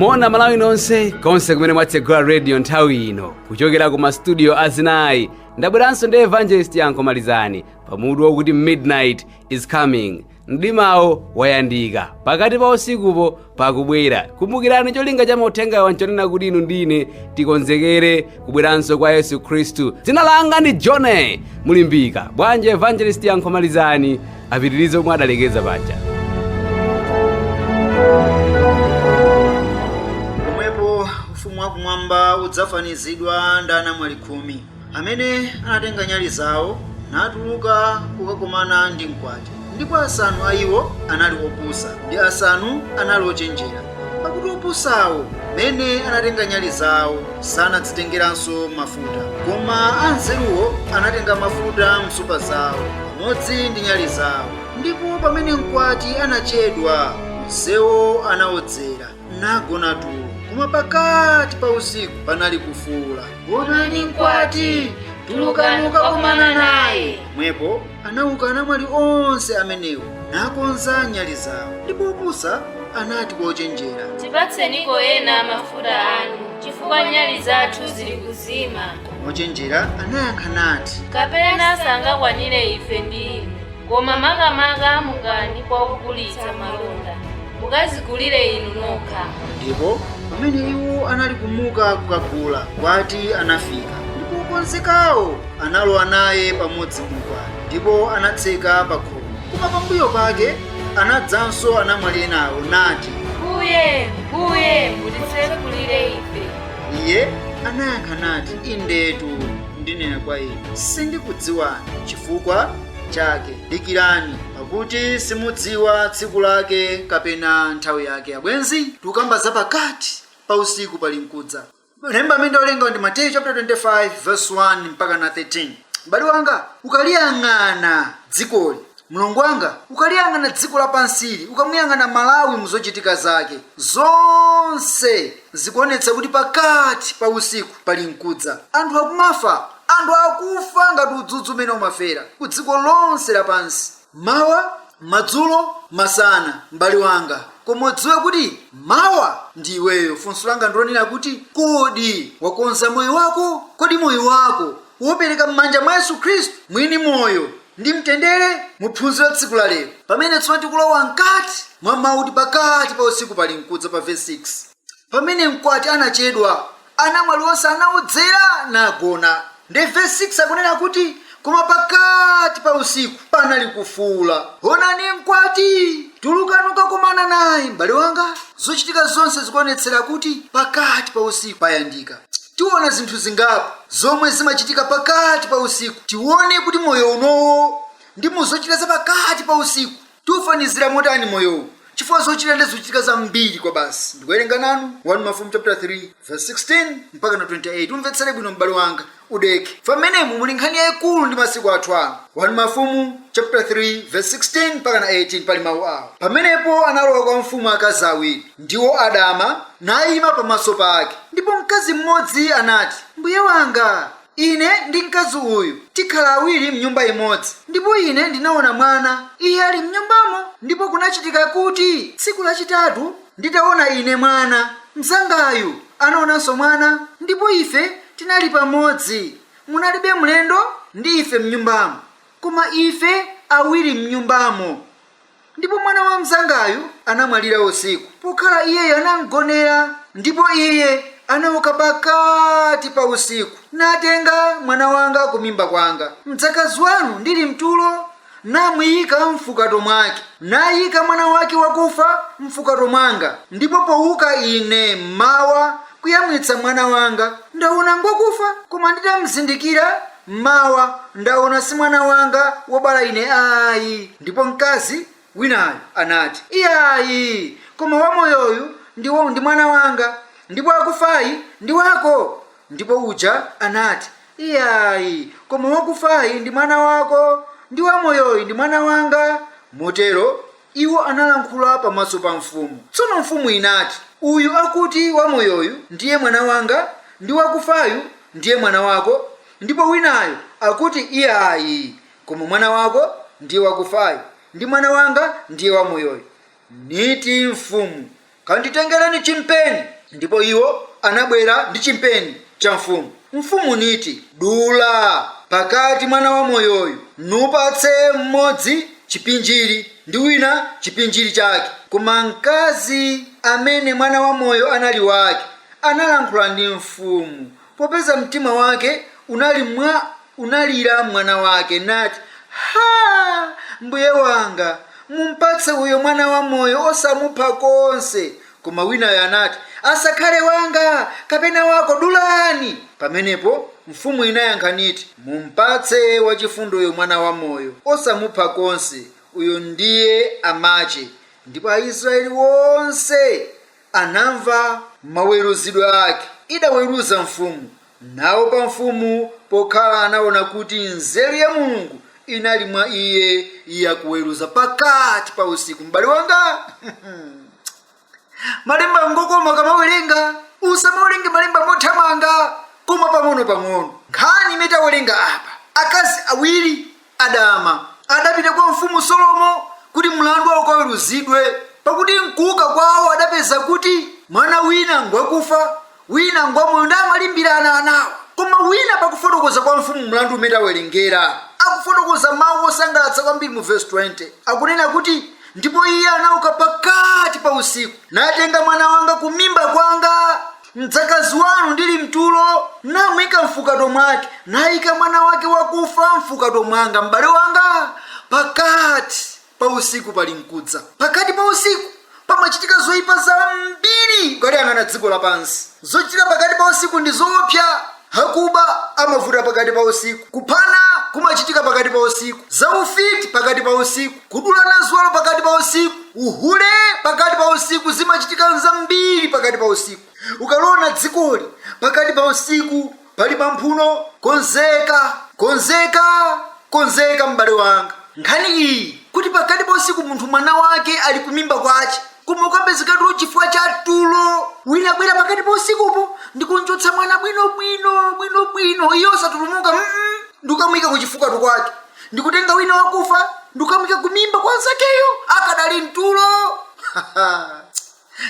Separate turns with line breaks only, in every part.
Mona Malawi nonse konse kumene mwatsegula radio nthawi ino kuchokera ku mastudio azinayi ndabweranso ndi evangelist Yanko Malizani pamutu wokuti midnight is coming. Mdimawo wayandika pakati pa usikupo pakubwera. Kumbukirani cholinga cha mauthenga wanchonena kuti inu ndine tikonzekere kubweranso kwa Yesu Khristu. Dzina langa ndi John Mulimbika. Bwanje evangelist Yanko Malizani apitirize omwe adalekeza paja.
Ufumu wakumwamba udzafanizidwa ndi anamwali 10 amene anatenga nyali zawo natuluka kukakomana ndi mkwati. Ndipo asanu a iwo anali opusa ndi asanu anali ochenjera. Pakuti opusawo amene anatenga nyali zawo sanadzitengeranso mafuta, koma anzeruwo anatenga mafuta msupa zawo pamodzi ndi nyali zawo. Ndipo pamene mkwati anachedwa, msewu anawodzera nagona tulo. Koma pakati pa usiku panali kufuwula, onani mkwati, tulukani mukakomana naye. Mwepo anauka anamwali onse amenewo nakonza nyali zawo. Ndipo opusa anati kwa ochenjera,
tipatseniko ena mafuta anu chifukwa nyali zathu zili kuzima.
Ochenjera anayankha nati,
kapena sangakwanire ife ndi inu, koma makamaka mukani kwa kugulitsa malonda mukazigulire inu nokha.
Ndipo pamene iwo anali kumuka kukagula, mkwati anafika. Ndipo okonzekawo analowa naye pamodzi mkwati, ndipo anatseka pa khomo. Koma pambuyo pake anadzanso anamwali enawo nati,
Mbuye mutitsekulire ife.
Iye anayankha nati, indetu ndinena kwa inu, sindikudziwani. Chifukwa chake dikirani, pakuti simudziwa tsiku lake kapena nthawi yake. Abwenzi, tukamba za pakati pa usiku pali mkudza. Lemba amene olenga ndi Mateyu chapter 25 verse 1 mpaka na 13. M'bale wanga, ukaliyang'ana dzikoli, mlongo wanga, ukaliyang'ana dziko lapansili, ukamuyang'ana Malawi muzochitika zake, zonse zikuonetsa kuti pakati pa usiku pali mkudza. Anthu akumafa, anthu akufa ngati udzudzu umene umafera ku dziko lonse lapansi, mawa, madzulo, masana. M'bale wanga, koma udziwe kuti mawa ndi iweyo. Funso langa ndilonena kuti kodi wakonza moyo wako? Kodi moyo wako wopereka m'manja mwa Yesu Khristu mwini moyo ndi mtendere? Muphunziro tsiku la lero pamene tsono tikulowa mkati mwa mauti pakati pa usiku pali mkudza. Pa verse 6, pamene mkwati anachedwa, anamwali onse anawodzera nagona. Ndi verse 6 akunena kuti koma pakati pa usiku panali kufuwula, onani mkwati, tulukani mukakomana naye. M'bale wanga, zochitika zonse zikuonetsera kuti pakati pa usiku payandika. Tiona zinthu zingapo zomwe zimachitika pakati pa usiku, tione kuti moyo unowo ndi muzochitika za pakati pa usiku tiufanizira motani moyowo, chifukwa zochitika ndi zochitika zambiri kwa basi. Ndikuwerenga nanu 1 Mafumu chapter 3 verse 16 mpaka na 28. Umvetsere bwino m'bale wanga udeke, pamenemu muli nkhani yayikulu ndi masiku athu ano. 1 Mafumu chapter 3 verse 16 mpaka na 18 pali mawu awo. Pamenepo analowa kwa mfumu akazi awiri, ndiwo adama, nayima pamaso pake. Ndipo mkazi mmodzi anati, mbuye wanga, ine ndi mkazi uyu tikhala awiri mnyumba imodzi, ndipo ine ndinaona mwana, iye ali mnyumbamo. Ndipo kunachitika kuti tsiku lachitatu nditaona ine mwana, mnzangayu anaonanso mwana, ndipo ife tinali pamodzi. Munalibe mlendo ndi ife mnyumbamo, koma ife awiri mnyumbamo. Ndipo mwana wa mnzangayu anamwalira usiku, pokhala iyeyo anamgonera. Ndipo iye anauka pakati pa usiku natenga mwana wanga ku mimba kwanga, mdzakazi wanu ndili mtulo, namuyika mfukato mwake, nayika mwana wake wakufa mfukato mwanga. Ndipo pouka ine mmawa kuyamwitsa mwana wanga, ndaona ngokufa, koma nditamzindikira mmawa ndaona si mwana wanga wobala ine ayi. Ndipo mkazi winayo anati, iyayi, koma wamoyoyu ndiwo ndi mwana wanga, ndipo akufayi ndi wako. Ndipo uja anati, iyayi, koma wakufayi ndi mwana wako, ndi wamoyoyu ndi mwana wanga. Motero iwo analankhula pamaso pa mfumu. Tsono mfumu inati, uyu akuti wamoyoyu ndiye mwana wanga, ndi wakufayu ndiye mwana wako. Ndipo winayo akuti iyayi, koma mwana wako ndiye wakufayu, ndi mwana wanga ndiye wamoyoyu. Niti mfumu, kanditengereni chimpeni. Ndipo iwo anabwera ndi chimpeni cha mfumu. Mfumu niti, dula pakati mwana wa moyoyu, nupatse mmodzi chipinjiri ndi wina chipinjiri chake. Koma mkazi amene mwana wa moyo anali wake analankhula ndi mfumu, popeza mtima wake unalira mwana wake, nati, ha, mbuye wanga, mumpatse uyo mwana wa moyo osamupha konse. Koma winayo anati, asakhale wanga kapena wako, dulani. Pamenepo mfumu inayankha niti, mumpatse wachifundo uyo mwana wa moyo osamupha konse, uyo ndiye amache. Ndipo Aisraeli wonse anamva maweruzidwe ake. Idaweruza mfumu, nawo pa mfumu pokhala anaona kuti nzeru ya Mulungu inali mwa iye yakuweruza pakati pa usiku. M'bale wanga, malemba ngokoma kamawerenga, usamawerenge malemba mothamanga, koma pang'ono. Nkhani imene tawerenga apa, akazi awiri adama adapita kwa mfumu Solomo kuti mlandu wawo ukaweruzidwe, pakuti mkuuka kwawo adapeza kuti mwana wina ngwakufa, wina ngwamoyo, ndi amalimbirana anawo. Koma wina pakufotokoza kwa mfumu mlandu umene tawerengera, akufotokoza mawu osangalatsa kwambiri mu verse 20. Akunena kuti, ndipo iye anauka pakati pa usiku, natenga mwana wanga kumimba kwanga, mdzakazi wanu ndili mtulo, namuyika mfukato mwake, nayika mwana wake wakufa mfukato mwanga. M'bale wanga, pakati pa usiku pali mkudza. Pakati pa usiku pamachitika zoyipa zambiri kulingana dziko lapansi. Zochitika pakati pa usiku ndi zoopsa. Hakuba amavuta pakati pa usiku, kuphana kumachitika pakati pa usiku, zaufiti pakati pa usiku, kudulana ziwalo pakati pa usiku, uhule pakati pa usiku, zimachitika zambiri pakati pa usiku. Ukalona dzikoli pakati pa usiku pali pamphuno, konzeka m'bale wanga. Nkhani iyi kuti pakati pa usiku munthu mwana wake ali kumimba kwace, koma ukapezekatu chifukwa cha tulo, wina bwera pakati pa usikupo ndikunchotsa mwana bwino, iyo satulumuka, ndikamuyika kuchifukato kwake, ndikutenga wina wakufa ndikamuyika kumimba kwa nzakeyo akadali mtulo.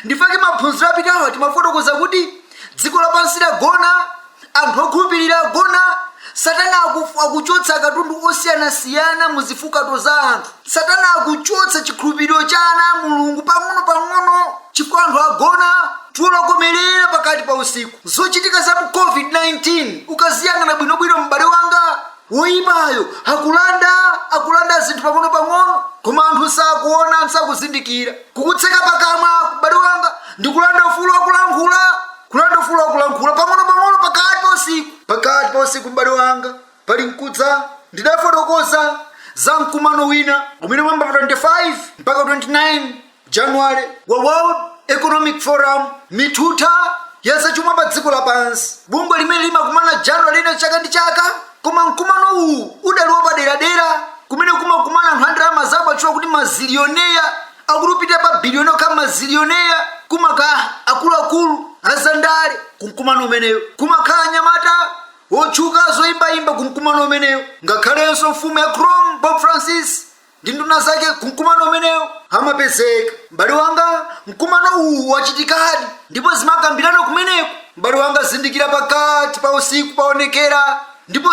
Ndifake maphunziro apitawa timafotokoza kuti dziko lapansi lagona, anthu okhulupirira agona, Satana akuchotsa katundu osiyanasiyana muzifukato za anthu. Satana akuchotsa chikhulupiriro cha ana Mulungu pang'ono chifukwa anthu agona, tulo komerera pakati pa usiku. Zochitika za COVID-19 ukaziyang'ana bwinobwino m'bale wanga, woyipayo akulanda zinthu pang'ono, koma anthu sakuona, sakuzindikira. Kukutseka pakamwa m'bale wanga ndikulanda ufulu wakulankhula pang'ono pakati pa usiku m'bale wanga pali mkudza. Ndidafotokoza za mkumano wina umene mwamba 25 mpaka 29 January wa World Economic Forum, mituta ya zachuma pa dziko lapansi. Bungwe limene limakumana January lino chaka ndi chaka, koma mkumano uwu udali wapaderadera kumene kumakumana anthu andira amazabu atchula kuti mazilioneya, akulupita pa biliyoni okha mazilioneya, kumaka akuluakulu azandale kumkumano umeneyo, kumakhala anyamata wotchuka zoyimbayimba kumkumano umeneyo, ngakhalenso mfumu ya Rome Pope Francis ndi nduna zake kumkumano umeneyo amapezeka. M'bale wanga, mkumano uwu wachitikadi ndipo zimakambirana kumeneko. M'bale wanga, zindikira pakati pa usiku paonekera, ndipo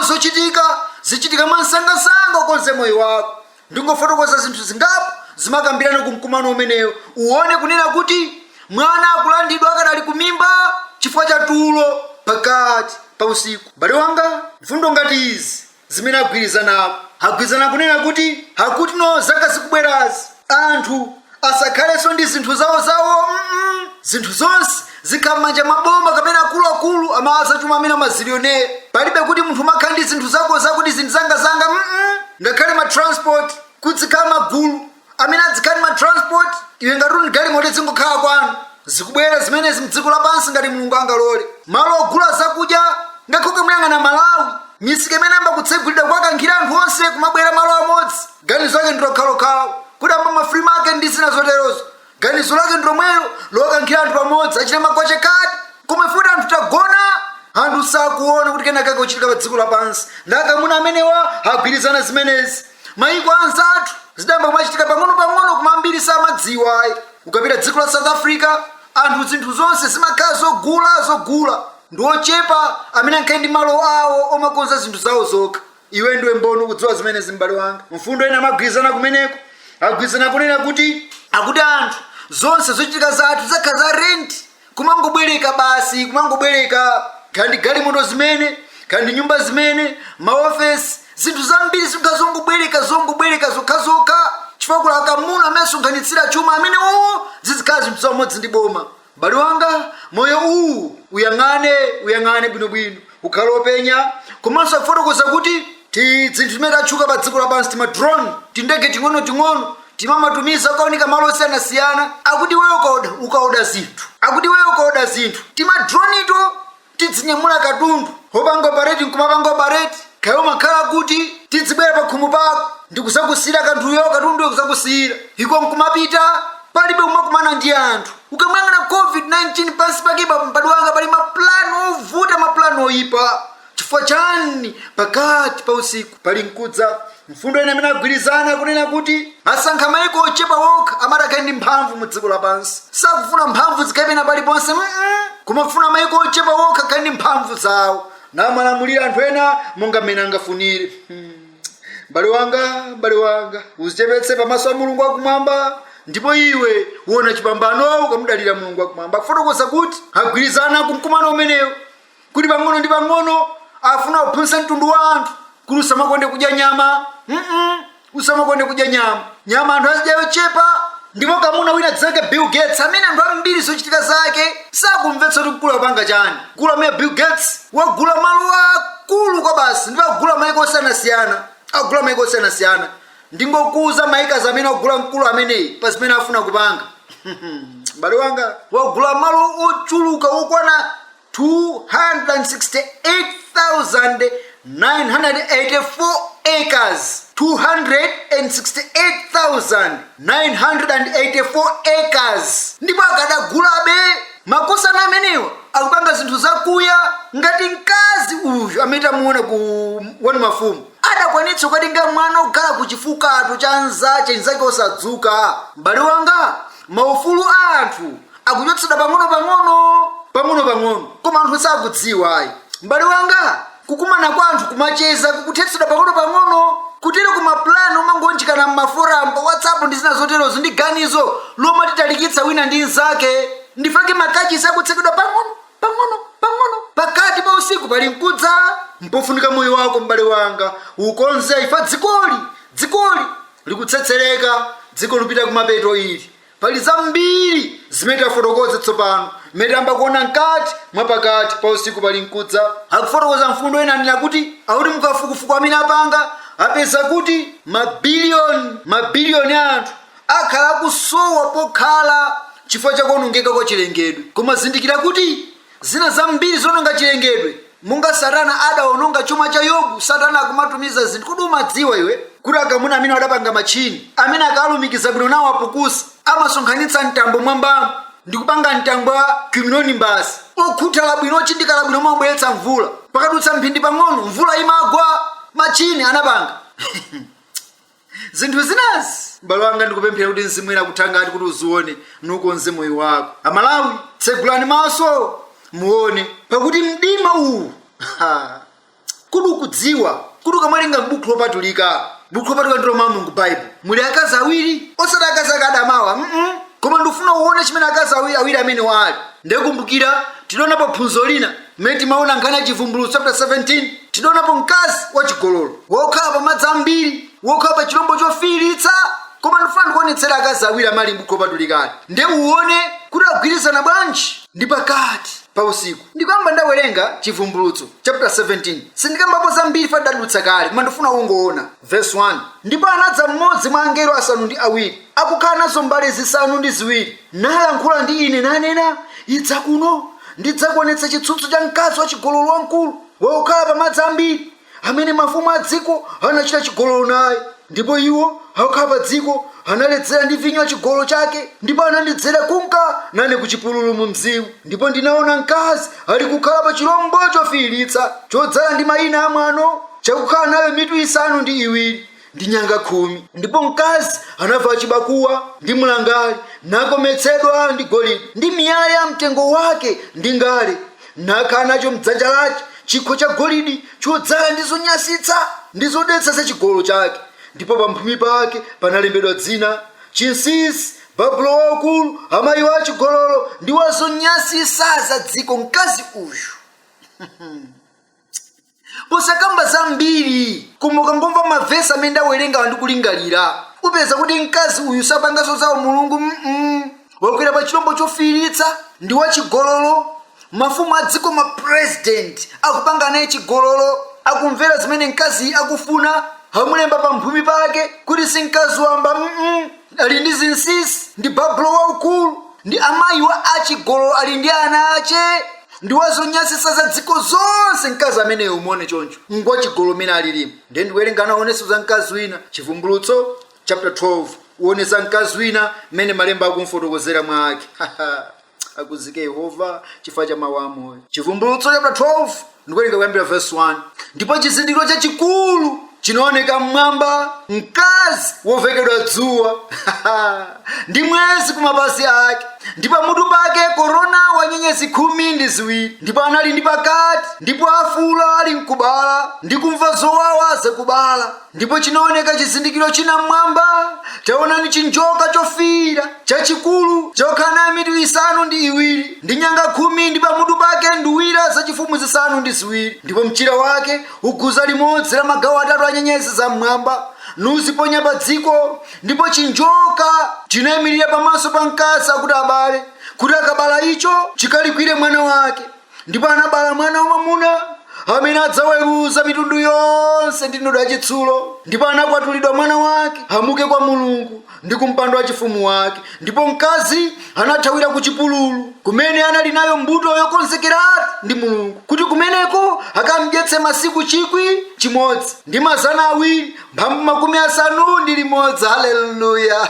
zichitika mwansangasanga ukonze moyo wako. Ndingofotokoza zinthu zingapo zimakambirana kumkumano umeneyo, uone kunena kuti mwana akulandidwa akadali kumimba chifukwa cha tulo pakati pa usiku. M'bale wanga, mfundo ngati izi zimene agwirizana kunena kuti hakuti no zaka zikubwerazi anthu asakhalenso ndi zinthu zawo, zinthu zonse zikhala m'manja maboma kapena akuluakulu amawazachuma amene amazilioneya. Palibe kuti munthu makhala ndi zinthu zako zakuti zinthu zanga, ngakhale matransport kuzikhala magulu amene adzikhala matransport, iwe ngati uli galimoto zingokhala kwanu. Zikubwera zimenezi mdziko lapansi ngati Mulungu angalole. Malo ogula zakudya ngakhoke muyang'ana Malawi, misika imene amba kutsegulidwa kwakankhira anthu onse kumabwera malo amodzi, ganizo lake ndilokhalokhala kuti amba ma free market ndi zina zoterozo. Ganizo lake ndilomwelo lokankhira anthu pamodzi achite magwache kati, koma ifuti anthu tagona, anthu sakuona kuti kenakake kuchitika pa dziko lapansi. Ndakamuna amenewa agwirizana zimenezi. Mayiko anzathu zidayamba kumachitika pang'ono koma ambiri samadziwa. ukapita dziko la South Africa anthu zinthu zonse zimakhala zogula ndiochepa amene ankhale ndi malo awo omakonza zinthu zawo zokha. Iwe ndiwe mboni kudziwa zimene zimbale wanga. Mfundo ena amagwirizana kumeneko agwirizana kunena kuti anthu zonse zochitika zathu zakhala za rent, kumangobwereka basi, kumangobwereka kandi galimoto zimene kandi nyumba zimene maofesi zinthu zambiri zikhala zongobwereka zokhazokha chifukwa kula kamuna amene asonkhanitsira chuma amene zizikhala zinthu zamodzi ndi boma. M'bale wanga moyo uwu uyang'ane bwinobwino ukhala openya komanso akufotokoza kuti zinthu zimene tatchuka pa dziko lapansi tima drone tindege ting'ono timamatumiza ukaoneka malo osiyanasiyana akuti wewe ukaoda zinthu tima drone ito tidzinyamula katundu hopanga operate nkumapanga operate kayo makhala kuti tidzibwera pa khomo pako ndikuzakusiyira katunduyo kuzakusiyira iko nkumapita palibe umakumana ndi anthu. Ukamuyang'ana COVID-19 pansi pakipa m'bale wanga pali maplano ovuta, maplano oyipa. Chifukwa chani pakati pa usiku pali nkudza mfundo ina amene agwirizana kunena kuti asankha mayiko ochepa wokha amati akhale ndi mphamvu mu dziko lapansi. Sakufuna mphamvu zikhale paliponse kumafuna mayiko ochepa wokha akhale ndi mphamvu zawo namalamulira anthu ena monga mmene angafunire. M'bale wanga uzichepetse pamaso a Mulungu wakumwamba ndipo iwe uona chipambano ukamudalira Mulungu wakumwamba. Akufotokoza kuti agwirizana kumkumano umenewo kuti pang'ono ndi pang'ono afuna kuphunzitsa mtundu wa anthu kuti usamakonde kudya nyama. Usamakonde kudya nyama anthu azidya yochepa. Ndipo kamuna wina dzake Bill Gates amene anthu ambiri zochitika zake sakumvetsa kuti mkulu apanga chani. Mkulu amene Bill Gates wagula malo akulu kwa basi ndipo agula mayiko osiyanasiyana ndingokuza maikazi amene wagula mkulu ameneyi pa zimene afuna kupanga. M'bale wanga wagula malo ochuluka okwana 268,984 acres. 268,984 acres. Ndipo akadagulabe makosana amenewa akupanga zinthu zakuya ngati mkazi uyu amene tamuona ku Wani Mafumu adakwanitsa kukatenga mwana kukhala ku chifukato cha nzake osadzuka. M'bale wanga maufulu a anthu akuchotsedwa pang'ono koma anthu sakudziwa ayi. M'bale wanga kukumana kwa anthu kumacheza kukuthetsedwa pang'ono kutero kumaplano umangonjikana m'maforamba WhatsApp ndi zina zoterozo ndi ganizo lomwe titalikitsa wina ndi nzake ndifake makachisi akutsekedwa pang'ono pakati pa usiku pali mkudza mpofunika moyo wako. M'bale wanga ukonze ifa dzikoli likutsetsereka, dziko lupita kumapeto ili pali zambiri zimene tafotokoza tsopano mmene tamba kuona mkati mwapakati pa usiku pali mkudza. Akufotokoza mfundo ina anena kuti akuti mukafukufuku amene apanga apeza kuti mabiliyoni anthu akhala kusowa pokhala chifukwa chakuonongeka kwa chilengedwe. Koma zindikira kuti zina zambiri zononga chilengedwe monga Satana adaononga chuma cha Yobu. Satana akumatumiza zinthu kuti umadziwa iwe kuti akamuna amene adapanga machini amene akalumikiza bwino nawo apukusa amasonkhanitsa mtambo mwambamo ndikupanga mtambo wa kwimiloni mbasi okhuthala bwino ochindikala bwino mobweretsa mvula pakadutsa mphindi pang'ono mvula imagwa machini anapanga. Zinthu zinazi m'bale wanga ndikupemphera kuti mzimu ina kuthangati kuti uzione nukonze moyo wako. Amalawi tsegulani maso muone pakuti mdima uwu kuti ukudziwa kuti ukamalinga m'buku lopatulika ndilo mawu Mulungu Bible muli akazi awiri osati akazi akadamawa koma ndifuna uone chimene akazi awiri amene wali. Ndikumbukira tidionapo phunzo lina mmene timaona nkhani ya Chivumbulutso chapter 17 tidionapo mkazi wachigololo wokhala pa madzi ambiri wokhala pa chilombo chofiiritsa koma ndifuna ndikuonetsera akazi awiri amali m'buku lopatulikali nde uone kuti agwirizana bwanji ndi pakati pa usiku. Ndikamba ndawerenga Chivumbulutso chapter 17 sindikambapo zambiri fadadutsa kale koma ndifuna ungoona verse 1. Ndipo anadza mmodzi mwa angelo asanu ndi awiri akukhala nazo mbale zisanu ndi ziwiri nalankhula ndi ine nanena, idza kuno ndidzakuonetsa chitsutso cha mkazi wachigololo wamkulu wokhala pa madzi ambiri amene mafumu a dziko anachita chigololo naye. Ndipo iwo akukhala pa dziko analedzera ndi vinyo wachigololo chake ndipo anandidzera kunka nane ku chipululu mu mzimu. Ndipo ndinaona mkazi ali kukhala pa chilombo chofiiritsa chodzala ndi mayina a mwano chakukhala nayo mitu isanu ndi iwiri ndi nyanga 10. Ndipo mkazi anafa chibakuwa ndi mlangali, nakometsedwa ndi golide ndi miyala ya mtengo wake ndi ngale, nakhala nacho mdzanja lake chikho cha golide chodzala ndi zonyasitsa ndi zodetsa za chigololo chake. Ndipo pamphumi pake panalembedwa dzina: Chinsinsi, Babulo waukulu, amayi wa chigololo ndi wa zonyasitsa za dziko. Mkazi uyu posakamba zambiri, koma ukangomva mavesi amene ndawerenga ndikulingalira, upeza kuti mkazi uyu sapanganso zawo mulungu. Wakwera pa chilombo chofiiritsa ndi wa chigololo. Mafumu a dziko, ma president akupanga naye chigololo, akumvera zimene mkazi akufuna. Amulemba pamphumi pake kuti si mkazi wamba, ali ndi zinsinsi, ndi Babulo waukulu, ndi amayi wa achigololo, ali ndi ana ache, ndi wa zonyasitsa za dziko zonse. Mkazi ameneyo umuone choncho, ngwa chigololo mene alilimo. Ndiye ndiwerenga naonenso za mkazi wina, Chivumbulutso chapter 12, uone za mkazi wina mene malemba akumfotokozera mwake. Akuzike Yehova chifukwa cha mawu amoyo. Chivumbulutso chapter 12 ndikuwerenga kuyambira verse 1. Ndipo chizindikiro chachikulu chinaoneka mmwamba, mkazi wovekedwa dzuwa ndi mwezi kumapazi ake, ndi pamutu pake korona wa nyenyezi 12. Ndipo anali ndi pakati, ndipo afuula ali mkubala, ndi kumva zowawa zakubala. Ndipo chinaoneka chizindikiro china mmwamba, taonani chinjoka chofiira chachikulu chokhala nayo mitu 7 ndi nyanga 10, ndi pamutu pake nduwira zachifumu 7. Ndipo mchira wake uguza limodzi la magawo 3 a nyenyezi za mmwamba, nuziponya pa dziko. Ndipo chinjoka chinayimirira pamaso pa mkazi akuti abale, kuti akabala icho chikalikwire mwana wake. Ndipo anabala mwana wamwamuna amene adzaweruza mitundu yonse ndi ndodo yachitsulo. Ndipo anakwatulidwa mwana wake amuke kwa Mulungu ndi kumpando wachifumu wake. Ndipo mkazi anathawira ku chipululu, kumene anali nayo mbuto yokonzekeratu ndi Mulungu, kuti kumeneko akamdyetse masiku 1,000 ndi 250. Haleluya!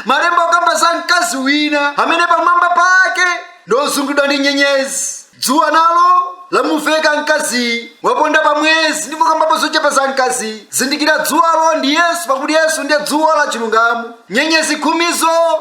Malemba okamba za mkazi wina amene pamwamba pake ndozungidwa ndi nyenyezi. Dzuwa nalo lamuveka mkazi, waponda pa mwezi. Ndipo kambapo zochepa za mkazi, zindikira dzuwalo ndi Yesu, pakuti Yesu ndiye dzuwa la chilungamo. Nyenyezi 10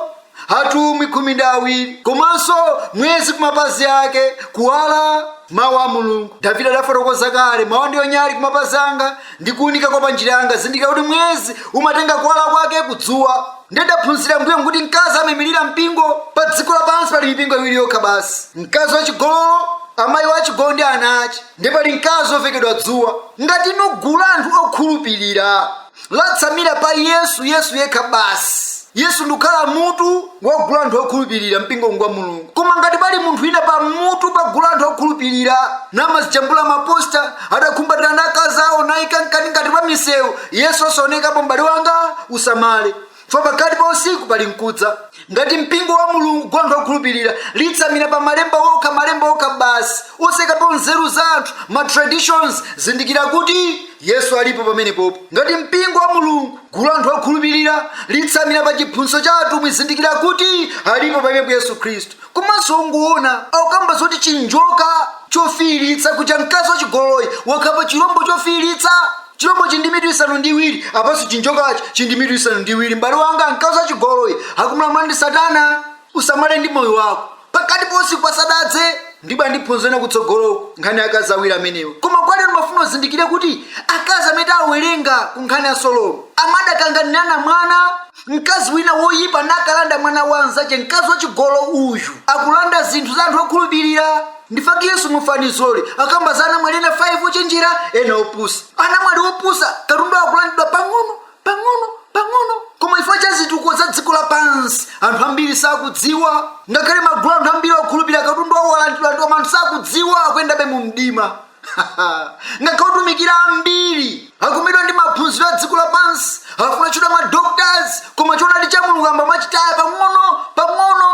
atumwi 12, komanso mwezi kumapazi ake, kuwala mawu a Mulungu. Davide adafotokoza kale, mawu ndiyo nyali kumapazi anga ndi kuwunika kwa panjira yanga. Zindikira kuti mwezi umatenga kuwala kwake kudzuwa. Ndidaphunzira mbuyo kuti mkazi amayimirira mpingo. Pa dziko lapansi pali mipingo 2 yokha basi: mkazi wachigololo, amayi wachigololo ndi ana ache. Ndipo pali mkazi wovekedwa dzuwa. Ngati inu gulu la anthu okhulupirira latsamira pa Yesu yekha basi, Yesu ndikhala mutu wa gulu la anthu okhulupirira, mpingo ngwa Mulungu. Koma ngati pali munthu wina pa mutu pa gulu la anthu okhulupirira, namazijambula maposta, adakhumbatira ndi akazi awo nayika mkati ngati pa misewu, Yesu asaonekapo. M'bale wanga usamale, fa pakati pa usiku pali mkudza. Ngati mpingo wa Mulungu gulu la anthu okhulupirira litsamira pa malemba okha basi, osekapo nzeru za anthu, ma traditions, zindikira kuti Yesu alipo pamenepopo. Ngati mpingo wa Mulungu gulu la anthu okhulupirira litsamira pa chiphunzitso cha atumwi, zindikira kuti alipo pamenepo Yesu Khristu. Komanso unguona akukamba zoti chinjoka chofiiritsa kuja mkazi wachigololoyi wakhala pa chilombo chofiiritsa. Chilombo chindi mitu 7, apanso chinjokacho chindi mitu 7. M'bale wanga, mkazi wachigololoyi akumlamula ndi Satana. Usamale ndi moyo wako, pakati pa usiku pasadadze ndiba ndiphunzira kutsogoloko nkhani akazi awiri amenewo. Koma kwalero mafuna uzindikire kuti akazi amene awerenga ku nkhani ya Solomo amadakanganirana mwana. Mkazi wina woyipa nakalanda mwana wanzache. Mkazi wachigololo uyu akulanda zinthu za anthu okhulupirira. Ndifaki Yesu mufanizoli akamba za anamwali ena 5 ochenjera, ena opusa. Anamwali opusa katundu akulandidwa pang'ono. Koma ifo cha zituko za dziko lapansi anthu ambiri sakudziwa. Ngakhale magulu anthu ambiri okhulupirira katundu awo alandidwa anthu sakudziwa, akuyendabe mu mdima. Ngakhale otumikira ambiri akumidwa ndi maphunziro a dziko lapansi, afuna chota ma doctors, koma choonadi cha Mulungu amba machitaya pang'ono.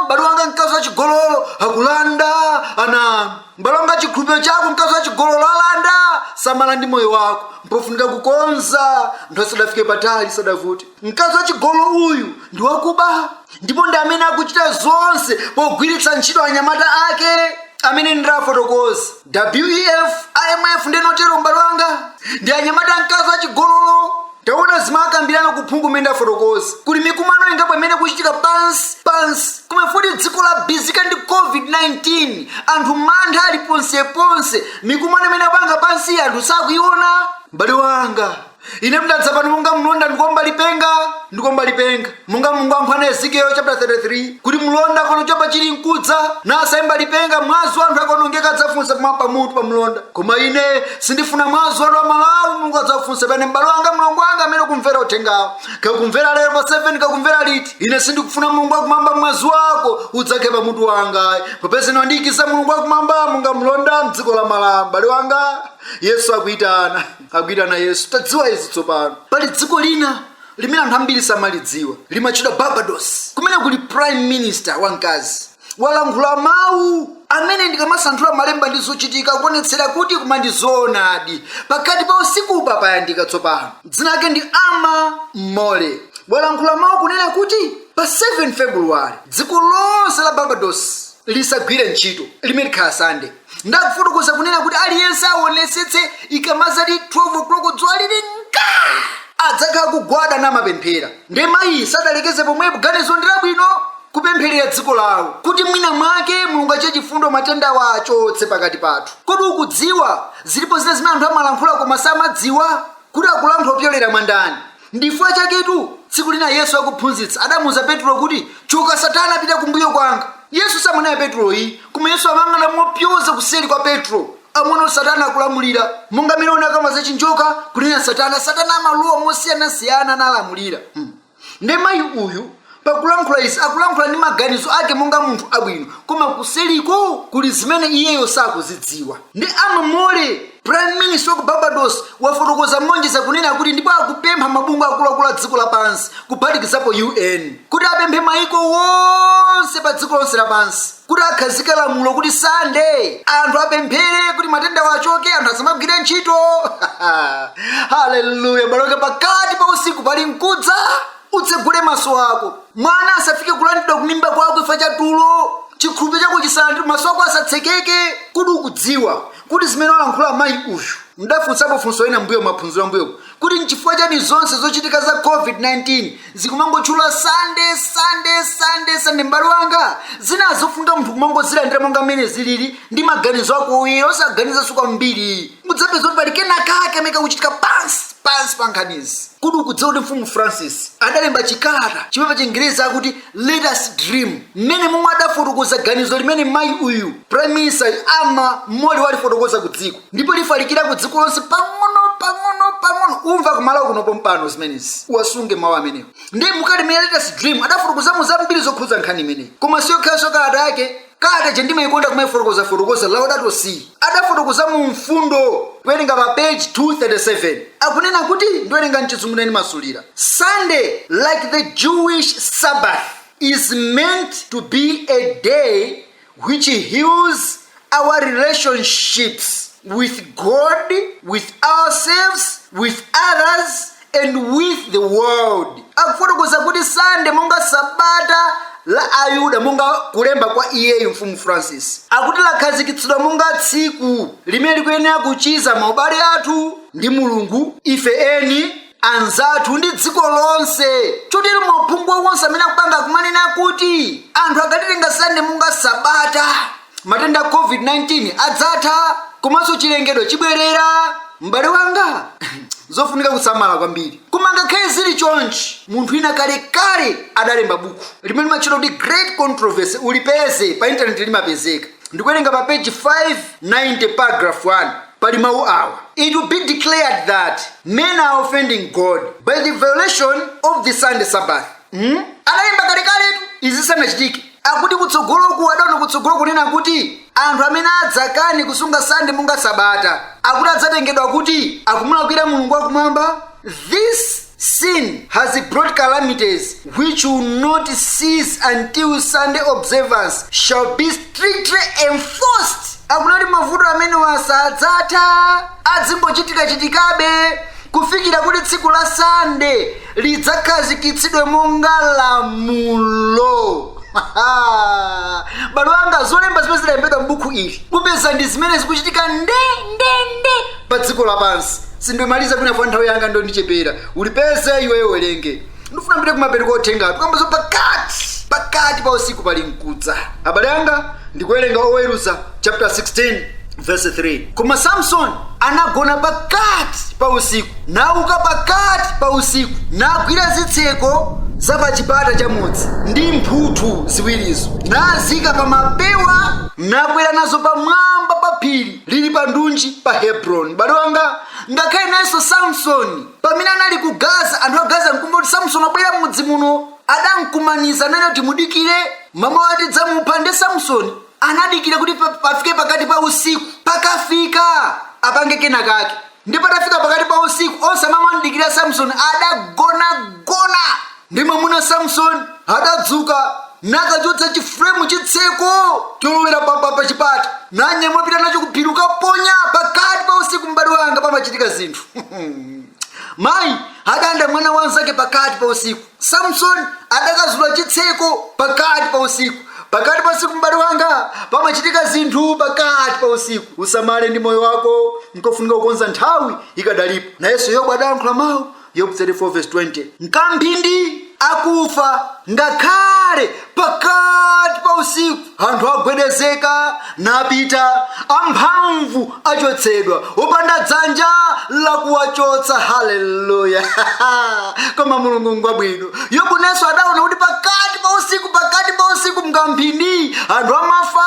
M'bale wanga, mkazi wachigololo akulanda ana. M'bale wanga, chikhulupiriro chako mkazi wachigololo alanda. Samala ndi moyo wako, mpofunika kukonza nthu asadafike patali, sadavute. Mkazi wachigololo uyu ndi wakuba, ndipo ndi amene akuchita zonse pogwiritsa ntchito anyamata ake amene ndafotokoza. WEF, IMF ndi notero. M'bale wanga, ndi anyamata mkazi wachigololo taona zimakambirana kuphungu menda fotokoza kuli mikumano ingapo imene kuchitika pansi kumefuti dziko la bizika ndi covid-19 anthu mantha ali ponseponse mikumano imene apanga pansi anthu sakuiona. M'bale wanga ine mdadza pano monga mlonda ndikomba lipenga monga Mulungu ankhwana Ezekiel chapter 33 kuti mlonda kono chopa chili mkudza nasayimba lipenga mwazi anthu akonongeka adzafunsa kumapa mutu pa mlonda. Koma ine sindifuna mwazi wanu wa Malawi Mulungu adzafunsa pene. M'bale wanga mlongo wanga amene kumvera uthengawo kakumvera lero pa 7 kakumvera liti ine sindikufuna Mulungu akumamba mwazi wako udzakhe pa mutu wanga popeza ndikisa Mulungu akumamba monga mlonda mdziko la Malawi. M'bale wanga Yesu akuitana Yesu. Tadziwa izi tsopano pali dziko lina limene anthu ambiri samalidziwa limatchedwa Barbados kumene kuli prime minister wamkazi walankhula mawu amene ndikamasanthula malemba ndi zochitika kuonetsera kuti kumandizoonadi pakati pa usikupa payandika tsopano. Dzina lake ndi Ama Mole. Walankhula mawu kunena kuti pa 7 February dziko lonse la Barbados lisagwire ntchito limene likhala Sunday. Ndakufotokoza kunena kuti aliyense aonetsetse ikamazati 12 o'clock dzuwa lili adzakhala kugwada namapemphera. Ndi mayi sadalekeze pomwepo ganizo ndi labwino kupempherera dziko lawo kuti mwina mwake Mulungu achite chifundo matenda achotse pakati pathu. Kodi ukudziwa zilipo zina zimene anthu amalankhula koma samadziwa kuti akulankhula pyolera mwandani? Ndifukwa chaketu tsiku lina Yesu akuphunzitsa adamuwuza Petro kuti choka Satana pita kumbuyo kwanga. Yesu samanaya Petro iyi koma Yesu amang'ana mopyoza kuseri kwa Petro amona Satana akulamulira monga milona kama zachinjoka kunena Satana amaluwa mosiyanasiyana analamulira. Ndi mayi uyu pakulankhula izi akulankhula ndi maganizo ake monga munthu abwino koma kuseriko kuli zimene iyeyo sakuzidziwa. Ndi Ama Mole prime minister wa Barbados wafotokoza monjeza kunena kuti ndipo akupempha mabungwe akuluakulu a dziko lapansi kuphatikizapo UN kuti apemphe maiko wonse pa dziko lonse lapansi kuti akhazike lamulo kuti Sunday anthu apemphere kuti matenda achoke anthu asamagwire ntchito. Haleluya. Baloke pakati pa usiku pali mkudza utsegule maso ako mwana asafike kulandidwa kumimba kwako ifa cha tulo chikhulupiriro chako chisalandidwe maso ako asatsekeke. Kuti ukudziwa kuti zimene walankhula mayi uyu ndafunsapo funso ena mbuyo maphunziro ambuyo kuti nchifukwa chani zonse zochitika za covid-19 zikumangotchula Sunday. M'bale wanga zinazofunga munthu kumangozilandira monga mmene zilili ndi maganizo ako uye osaganiza suka mbiri mudzapeza kuti pali kena kake amene kakuchitika pansi pa nkhanizi. Kuti ukudziwa kuti mfumu Francis adalemba chikalata chimene pa Chingereza akuti let us dream mmene momwe adafotokoza ganizo limene mayi uyu prime minister Ama Mole walifotokoza ku dziko ndipo lifalikira ku dziko lonse pang'ono umva kumalawo kuno pompano zimenezi uwasunge mawu amenewo. Ndi mukati mene let us dream adafotokoza zambiri zokhudza nkhani imeneyi koma siyo khaso kalata yake kalata je ndimayikonda kumayifotokoza Laudato Si adafotokoza mu mfundo kuwerenga pa page 237 akunena kuti ndiwerenga mchizungu ndi masulira. Sunday like the Jewish Sabbath is meant to be a day which heals our relationships with God, with ourselves, with others, and with the world. Akufotokoza kuti Sunday monga Sabata la Ayuda monga kulemba kwa iyeyo mfumu Francis akuti lakhazikitsidwa monga tsiku limene likuyenera kuchiza maubale athu ndi Mulungu ife eni anzathu ndi dziko lonse. Chotero mauphungu wonse amene akupanga kumanena kuti anthu akatenga Sunday monga Sabata matenda a covid-19 adzatha komanso chilengedwe chibwerera. M'bale wanga zofunika kusamala kwambiri koma ngakhale zili chonchi munthu ina kalekale adalemba buku limene limatchedwa kuti Great Controversy ulipeze pa internet limapezeka ndikuwerenga pa page 590 paragraph 1 pali mawu awa. It will be declared that men are offending God by the violation of the Sunday Sabbath. Adalemba kalekale izi sanachitike akuti kutsogoloku adaona kutsogolo kunena kuti anthu amene adzakani kusunga Sunday monga Sabata akuti adzatengedwa kuti akumulakwira Mulungu wakumwamba. This sin has brought calamities which will not cease until Sunday observance shall be strictly enforced. Akunati mavuto amene wasadzatha adzimbochitikabe kufikira kuti tsiku la Sunday lidzakhazikitsidwe monga lamulo. Bado anga zolemba zimene zidalembedwa m'buku ili kupeza ndi zimene zikuchitika nde pa dziko lapansi. Sindimaliza kunafa nthawi yanga ndo ndichepera ulipeze iweyo werenge. Ndifuna mbire kumapereka othengatu kwambazo pakati pa usiku pali mkudza. Abale anga ndikuwerenga Oweruza chapter 16 verse 3. Koma Samson anagona pakati pa usiku, nauka pakati pa usiku, nagwira zitseko za pa chipata cha mudzi ndi mphuthu ziwirizo, nazika pa mapewa, nakwera nazo pamwamba pa phiri lili pa ndunji pa Hebroni. Bado wanga ngakhale nayenso Samsoni pamene anali ku Gaza, anthu a Gaza nkumva kuti Samsoni abwera mudzi muno, adankumaniza nane kuti mudikire mama wati dzamupha. Ndi Samsoni anadikira kuti pafike pakati pa usiku, pakafika apange kena kake. Ndipo patafika pakati pa usiku onse amene anadikira Samsoni adagona. Ndi mwamuna Samsoni adadzuka nakachotsa chifremu chitseko cholowera pa chipata, nanyamula pita nacho ku phiri ukaponya pakati pa usiku. M'bale wanga pamachitika zinthu. Mayi adanda mwana wanzake pakati pa usiku, Samsoni adakazula chitseko pakati pa usiku. Pakati pa usiku m'bale wanga pamachitika zinthu pakati pa usiku. Usamale ndi moyo wako, nkofunika kukonza nthawi ikadalipo. Na Yesu Yobu adayankhula mawu, Yobu 34 verse 20. Mkamphindi akufa ngakhale pakati pa usiku, anthu agwedezeka napita, amphamvu achotsedwa, opanda dzanja lakuwachotsa. Haleluya. Koma Mulungu ngwabwino. Yobu nenso adaona kuti pakati pa usiku mkamphindi anthu amafa,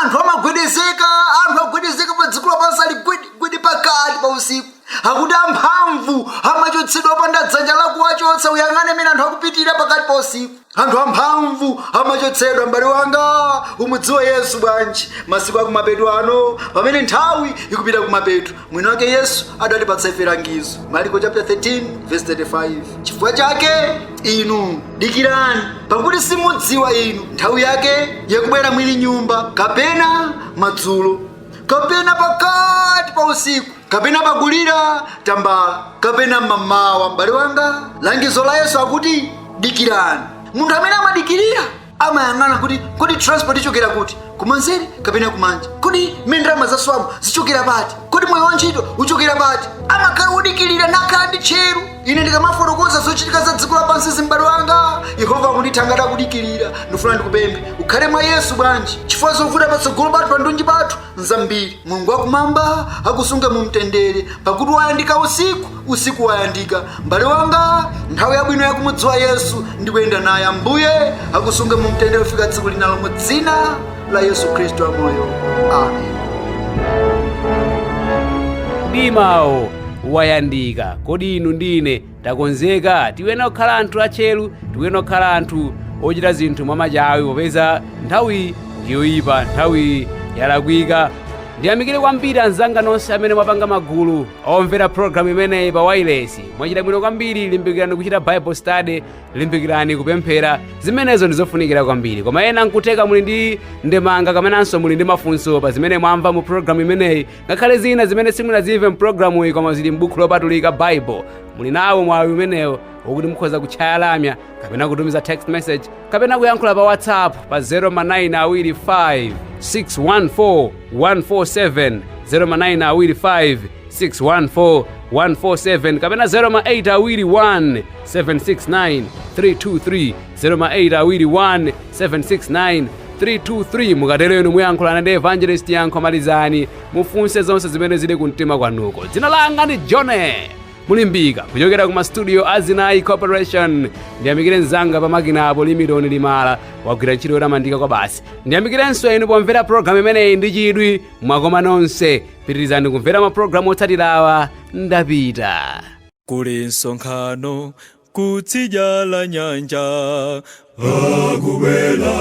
anthu amagwedezeka, anthu agwedezeka pa dziko lapansi ali gwedi pakati pa usiku. Akuti amphamvu amachotsedwa opanda dzanja lakuwachotsa. Uyang'ane mene anthu akupitira pakati pa usiku, anthu amphamvu amachotsedwa. M'bale wanga umudziwa Yesu bwanji masiku akumapeto ano, pamene nthawi ikupita kumapeto. Mwini wake Yesu adatipatsa ife langizo, Marko chapter 13 verse 35. Chifukwa chake inu dikirani, pakuti simudziwa inu nthawi yake yakubwera mwini nyumba, kapena madzulo, kapena pakati pa usiku, kapena pakulira tambala, kapena mamawa. M'bale wanga langizo la Yesu akuti dikirani. Munthu amene amadikirira amayang'ana kuti kodi transport ichokera kuti, kumanzere kapena kumanja, kodi ndalama zaswamo zichokera pati, kodi moyo wa ntchito uchokera pati. Amakhala udikirira nakhala ndi tcheru. Ine ndikamafotokoza zochitika za dziko lapansi, m'bale wanga Yehova akundithangata kudikirira. Ndifuna ndikupemphe ukhale mwa Yesu bwanji, chifukwa zovuta patsogolo pathu pa ndunji pathu nzambiri. Mulungu wakumwamba akusunge mu mtendere, pakuti wayandika usiku wayandika. M'bale wanga nthawi yabwino yakumudziwa Yesu ndikuyenda naye. Ambuye akusunge mu mtendere kufika tsiku linalo mu dzina la Yesu Kristo amoyo. Amen.
Dimawo wayandika. Kodi inu ndine takonzeka? Tiwena kukhala anthu achelu, tiwena kukhala anthu ochita zinthu mwamachawi, popeza nthawi ndiyoyipa, nthawi yalakwika. Ndiyamikire kwambiri anzanga nonse amene mwapanga magulu omvera program imeneyi pa wireless. Mwachita bwino kwambiri. Limbikirani kuchita Bible study, limbikirani kupemphera. Zimenezo ndizofunikira kwambiri. Koma ena nkuteka muli ndi ndemanga kamenanso muli ndi mafunso pa zimene mwamva mu program imeneyi, ngakhale zina zimene simunazive mu programu iyi koma zili m'buku lopatulika Bible. Muli nawo mwawi umenewo wokuti mukhoza kutchaya lamya, kapena kutumiza text message, kapena kuyankhula pa WhatsApp pa 0925 614 147, 0925 614 147, kapena 0821 769 323, 0821 769 323. Mukatero inu muyankhulana ndi Evangelist Yankho Malizani, mufunse zonse zimene zili kumtima kwanuko. Dzina langa ndi Jone Mulimbika kuchokera ku studio Azinai Corporation. Ndiyamikire nzanga pa makina apo Limidoni Limala wagwira ntchito yotamandika kwa basi. Ndiyamikirenso inu pomvera program imeneyi ndi chidwi mwakoma nonse. Pitirizani kumvera maprogramu otsatirawa. Ndapita.
Kuli nsonkhano kutsidya la nyanja, akubwera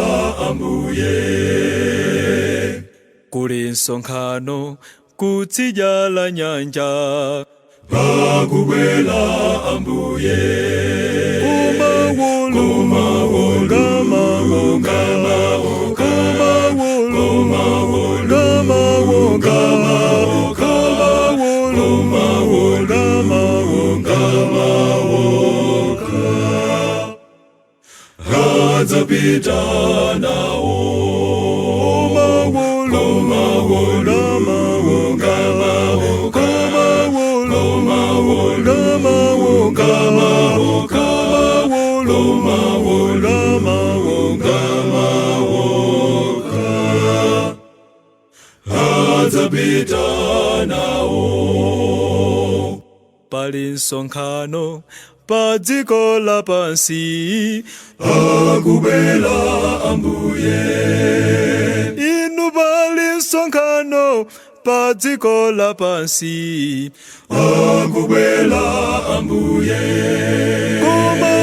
Ambuye. Kuli nsonkhano kutsidya la nyanja, akubwera Ambuye. Kumawolo, kumawolo, kumawolo, kumawolo, kumawolo, Hadzapita nawo. adzapita nawo. Pali nsonkhano pa dziko lapansi, akubwera Ambuye. Inu pali nsonkhano pa dziko lapansi, akubwera Ambuye. Koma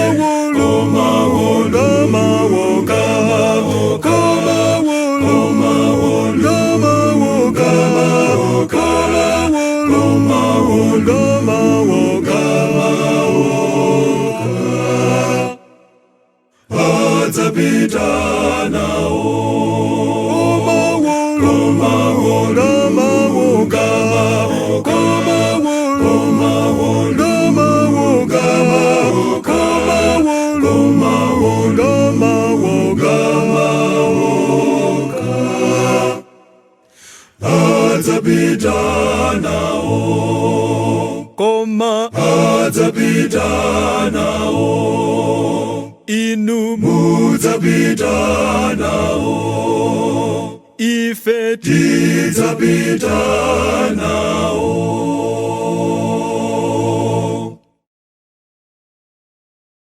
adzapita nawo. Adzapita nawo. Koma adzapita nawo. Inu mudzapita nawo. Ife tidzapita nawo.